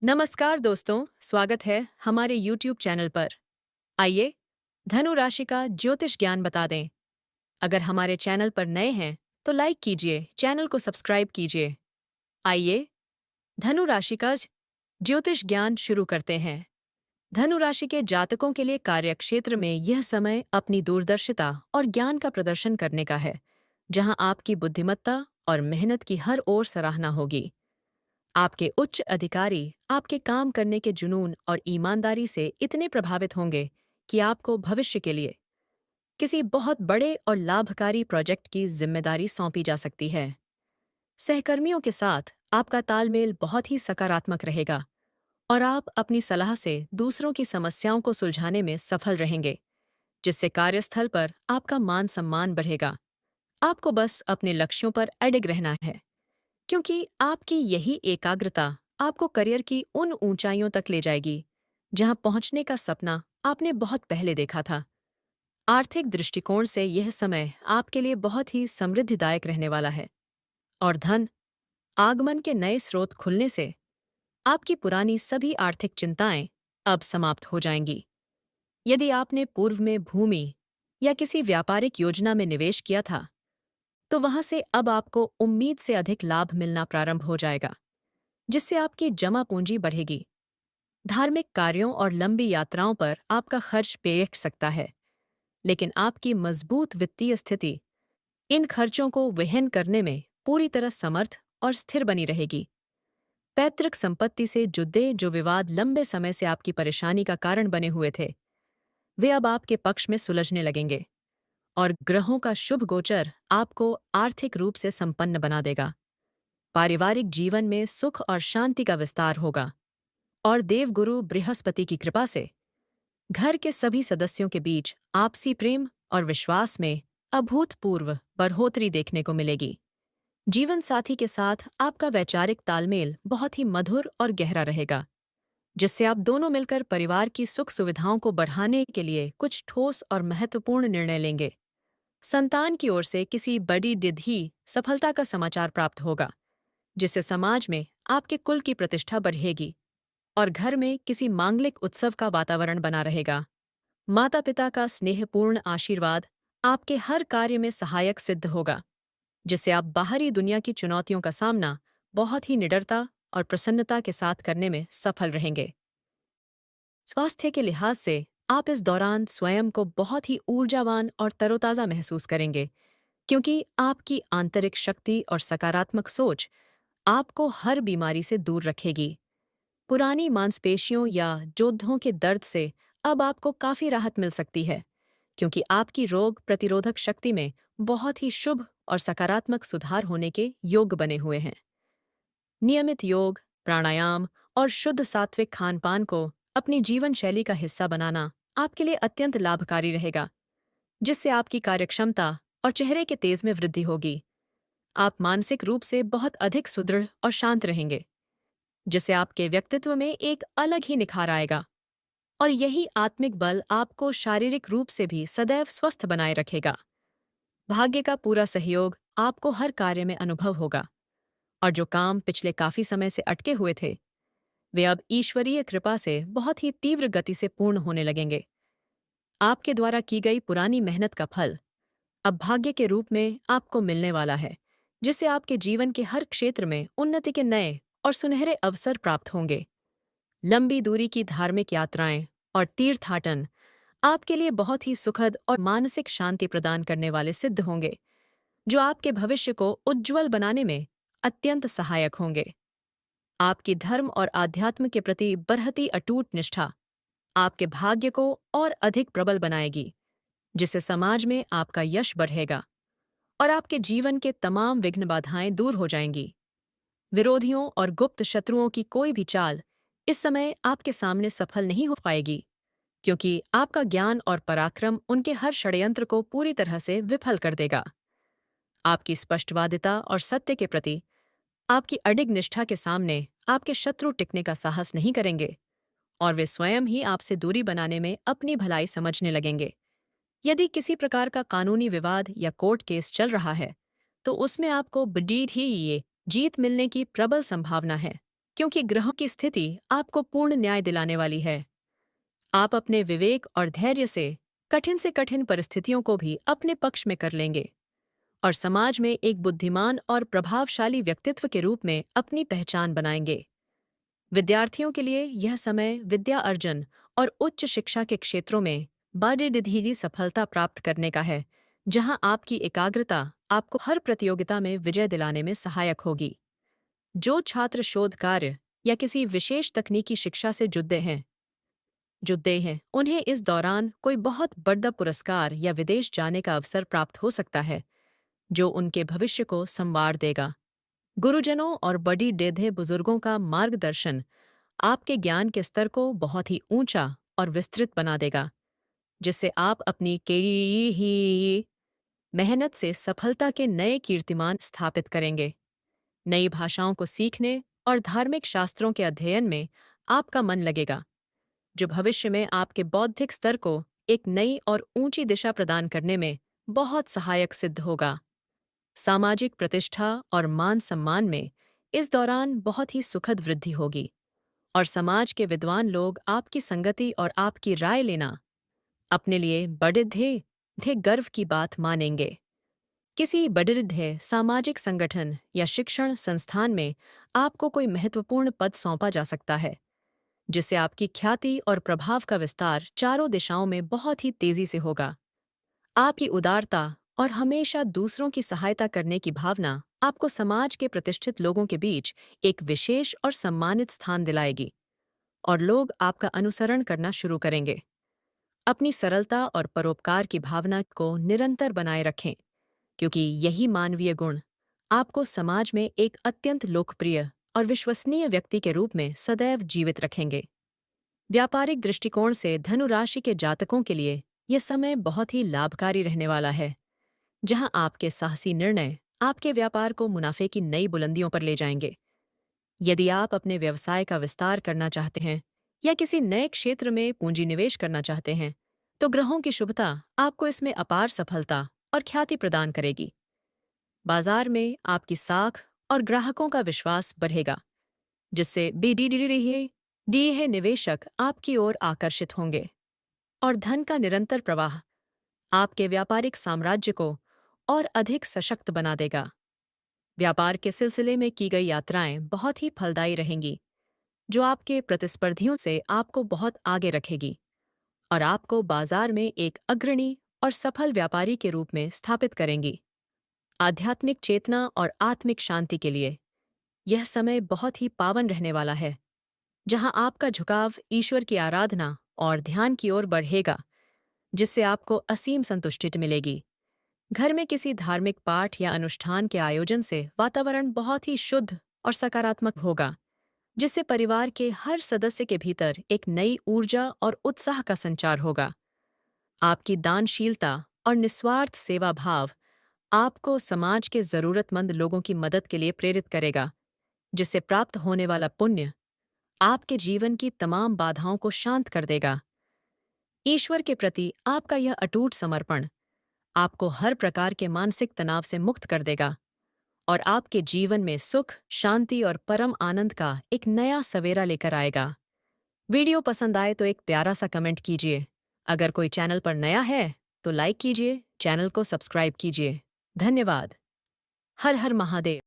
नमस्कार दोस्तों, स्वागत है हमारे YouTube चैनल पर। आइए धनु राशि का ज्योतिष ज्ञान बता दें। अगर हमारे चैनल पर नए हैं तो लाइक कीजिए, चैनल को सब्सक्राइब कीजिए। आइए धनु राशि का ज्योतिष ज्ञान शुरू करते हैं। धनु राशि के जातकों के लिए कार्यक्षेत्र में यह समय अपनी दूरदर्शिता और ज्ञान का प्रदर्शन करने का है, जहां आपकी बुद्धिमत्ता और मेहनत की हर ओर सराहना होगी। आपके उच्च अधिकारी आपके काम करने के जुनून और ईमानदारी से इतने प्रभावित होंगे कि आपको भविष्य के लिए किसी बहुत बड़े और लाभकारी प्रोजेक्ट की जिम्मेदारी सौंपी जा सकती है। सहकर्मियों के साथ आपका तालमेल बहुत ही सकारात्मक रहेगा और आप अपनी सलाह से दूसरों की समस्याओं को सुलझाने में सफल रहेंगे, जिससे कार्यस्थल पर आपका मान सम्मान बढ़ेगा। आपको बस अपने लक्ष्यों पर अडिग रहना है, क्योंकि आपकी यही एकाग्रता आपको करियर की उन ऊंचाइयों तक ले जाएगी जहां पहुंचने का सपना आपने बहुत पहले देखा था। आर्थिक दृष्टिकोण से यह समय आपके लिए बहुत ही समृद्धिदायक रहने वाला है और धन आगमन के नए स्रोत खुलने से आपकी पुरानी सभी आर्थिक चिंताएं अब समाप्त हो जाएंगी। यदि आपने पूर्व में भूमि या किसी व्यापारिक योजना में निवेश किया था, तो वहां से अब आपको उम्मीद से अधिक लाभ मिलना प्रारंभ हो जाएगा, जिससे आपकी जमा पूंजी बढ़ेगी। धार्मिक कार्यों और लंबी यात्राओं पर आपका खर्च बेख सकता है, लेकिन आपकी मजबूत वित्तीय स्थिति इन खर्चों को वहन करने में पूरी तरह समर्थ और स्थिर बनी रहेगी। पैतृक संपत्ति से जुड़े जो विवाद लंबे समय से आपकी परेशानी का कारण बने हुए थे, वे अब आपके पक्ष में सुलझने लगेंगे और ग्रहों का शुभ गोचर आपको आर्थिक रूप से संपन्न बना देगा। पारिवारिक जीवन में सुख और शांति का विस्तार होगा और देवगुरु बृहस्पति की कृपा से घर के सभी सदस्यों के बीच आपसी प्रेम और विश्वास में अभूतपूर्व बढ़ोतरी देखने को मिलेगी। जीवन साथी के साथ आपका वैचारिक तालमेल बहुत ही मधुर और गहरा रहेगा, जिससे आप दोनों मिलकर परिवार की सुख सुविधाओं को बढ़ाने के लिए कुछ ठोस और महत्वपूर्ण निर्णय लेंगे। संतान की ओर से किसी बड़ी डिधी सफलता का समाचार प्राप्त होगा, जिससे समाज में आपके कुल की प्रतिष्ठा बढ़ेगी और घर में किसी मांगलिक उत्सव का वातावरण बना रहेगा। माता पिता का स्नेहपूर्ण आशीर्वाद आपके हर कार्य में सहायक सिद्ध होगा, जिससे आप बाहरी दुनिया की चुनौतियों का सामना बहुत ही निडरता और प्रसन्नता के साथ करने में सफल रहेंगे। स्वास्थ्य के लिहाज से आप इस दौरान स्वयं को बहुत ही ऊर्जावान और तरोताजा महसूस करेंगे, क्योंकि आपकी आंतरिक शक्ति और सकारात्मक सोच आपको हर बीमारी से दूर रखेगी। पुरानी मांसपेशियों या जोड़ों के दर्द से अब आपको काफी राहत मिल सकती है, क्योंकि आपकी रोग प्रतिरोधक शक्ति में बहुत ही शुभ और सकारात्मक सुधार होने के योग बने हुए हैं। नियमित योग, प्राणायाम और शुद्ध सात्विक खानपान को अपनी जीवन शैली का हिस्सा बनाना आपके लिए अत्यंत लाभकारी रहेगा, जिससे आपकी कार्यक्षमता और चेहरे के तेज में वृद्धि होगी। आप मानसिक रूप से बहुत अधिक सुदृढ़ और शांत रहेंगे, जिससे आपके व्यक्तित्व में एक अलग ही निखार आएगा और यही आत्मिक बल आपको शारीरिक रूप से भी सदैव स्वस्थ बनाए रखेगा। भाग्य का पूरा सहयोग आपको हर कार्य में अनुभव होगा और जो काम पिछले काफी समय से अटके हुए थे, वे अब ईश्वरीय कृपा से बहुत ही तीव्र गति से पूर्ण होने लगेंगे। आपके द्वारा की गई पुरानी मेहनत का फल अब भाग्य के रूप में आपको मिलने वाला है, जिससे आपके जीवन के हर क्षेत्र में उन्नति के नए और सुनहरे अवसर प्राप्त होंगे। लंबी दूरी की धार्मिक यात्राएं और तीर्थाटन आपके लिए बहुत ही सुखद और मानसिक शांति प्रदान करने वाले सिद्ध होंगे, जो आपके भविष्य को उज्ज्वल बनाने में अत्यंत सहायक होंगे। आपकी धर्म और आध्यात्म के प्रति बढ़ती अटूट निष्ठा आपके भाग्य को और अधिक प्रबल बनाएगी, जिससे समाज में आपका यश बढ़ेगा और आपके जीवन के तमाम विघ्न बाधाएं दूर हो जाएंगी। विरोधियों और गुप्त शत्रुओं की कोई भी चाल इस समय आपके सामने सफल नहीं हो पाएगी, क्योंकि आपका ज्ञान और पराक्रम उनके हर षड्यंत्र को पूरी तरह से विफल कर देगा। आपकी स्पष्टवादिता और सत्य के प्रति आपकी अडिग निष्ठा के सामने आपके शत्रु टिकने का साहस नहीं करेंगे और वे स्वयं ही आपसे दूरी बनाने में अपनी भलाई समझने लगेंगे। यदि किसी प्रकार का कानूनी विवाद या कोर्ट केस चल रहा है, तो उसमें आपको बड़ी ही ये जीत मिलने की प्रबल संभावना है। क्योंकि ग्रहों की स्थिति आपको पूर्ण न्याय दिलाने वाली है। आप अपने विवेक और धैर्य से कठिन परिस्थितियों को भी अपने पक्ष में कर लेंगे और समाज में एक बुद्धिमान और प्रभावशाली व्यक्तित्व के रूप में अपनी पहचान बनाएंगे। विद्यार्थियों के लिए यह समय विद्या अर्जन और उच्च शिक्षा के क्षेत्रों में बड़ी सफलता प्राप्त करने का है, जहां आपकी एकाग्रता आपको हर प्रतियोगिता में विजय दिलाने में सहायक होगी। जो छात्र शोध कार्य या किसी विशेष तकनीकी शिक्षा से जुड़े हैं, उन्हें इस दौरान कोई बहुत बड़ा पुरस्कार या विदेश जाने का अवसर प्राप्त हो सकता है, जो उनके भविष्य को संवार देगा। गुरुजनों और बड़ी डेधे बुजुर्गों का मार्गदर्शन आपके ज्ञान के स्तर को बहुत ही ऊंचा और विस्तृत बना देगा, जिससे आप अपनी कड़ी ही मेहनत से सफलता के नए कीर्तिमान स्थापित करेंगे। नई भाषाओं को सीखने और धार्मिक शास्त्रों के अध्ययन में आपका मन लगेगा, जो भविष्य में आपके बौद्धिक स्तर को एक नई और ऊंची दिशा प्रदान करने में बहुत सहायक सिद्ध होगा। सामाजिक प्रतिष्ठा और मान सम्मान में इस दौरान बहुत ही सुखद वृद्धि होगी और समाज के विद्वान लोग आपकी संगति और आपकी राय लेना अपने लिए बड़े गर्व की बात मानेंगे। किसी बड़े सामाजिक संगठन या शिक्षण संस्थान में आपको कोई महत्वपूर्ण पद सौंपा जा सकता है, जिससे आपकी ख्याति और प्रभाव का विस्तार चारों दिशाओं में बहुत ही तेजी से होगा। आपकी उदारता और हमेशा दूसरों की सहायता करने की भावना आपको समाज के प्रतिष्ठित लोगों के बीच एक विशेष और सम्मानित स्थान दिलाएगी और लोग आपका अनुसरण करना शुरू करेंगे। अपनी सरलता और परोपकार की भावना को निरंतर बनाए रखें, क्योंकि यही मानवीय गुण आपको समाज में एक अत्यंत लोकप्रिय और विश्वसनीय व्यक्ति के रूप में सदैव जीवित रखेंगे। व्यापारिक दृष्टिकोण से धनु राशि के जातकों के लिए यह समय बहुत ही लाभकारी रहने वाला है, जहां आपके साहसी निर्णय आपके व्यापार को मुनाफे की नई बुलंदियों पर ले जाएंगे। यदि आप अपने व्यवसाय का विस्तार करना चाहते हैं या किसी नए क्षेत्र में पूंजी निवेश करना चाहते हैं, तो ग्रहों की शुभता आपको इसमें अपार सफलता और ख्याति प्रदान करेगी। बाजार में आपकी साख और ग्राहकों का विश्वास बढ़ेगा, जिससे बीडीडीडीडीए निवेशक आपकी ओर आकर्षित होंगे और धन का निरंतर प्रवाह आपके व्यापारिक साम्राज्य को और अधिक सशक्त बना देगा। व्यापार के सिलसिले में की गई यात्राएं बहुत ही फलदायी रहेंगी, जो आपके प्रतिस्पर्धियों से आपको बहुत आगे रखेगी और आपको बाजार में एक अग्रणी और सफल व्यापारी के रूप में स्थापित करेंगी। आध्यात्मिक चेतना और आत्मिक शांति के लिए यह समय बहुत ही पावन रहने वाला है, जहां आपका झुकाव ईश्वर की आराधना और ध्यान की ओर बढ़ेगा, जिससे आपको असीम संतुष्टि मिलेगी। घर में किसी धार्मिक पाठ या अनुष्ठान के आयोजन से वातावरण बहुत ही शुद्ध और सकारात्मक होगा, जिससे परिवार के हर सदस्य के भीतर एक नई ऊर्जा और उत्साह का संचार होगा। आपकी दानशीलता और निस्वार्थ सेवा भाव आपको समाज के जरूरतमंद लोगों की मदद के लिए प्रेरित करेगा, जिससे प्राप्त होने वाला पुण्य आपके जीवन की तमाम बाधाओं को शांत कर देगा। ईश्वर के प्रति आपका यह अटूट समर्पण आपको हर प्रकार के मानसिक तनाव से मुक्त कर देगा और आपके जीवन में सुख, शांति और परम आनंद का एक नया सवेरा लेकर आएगा। वीडियो पसंद आए तो एक प्यारा सा कमेंट कीजिए। अगर कोई चैनल पर नया है तो लाइक कीजिए, चैनल को सब्सक्राइब कीजिए। धन्यवाद। हर हर महादेव।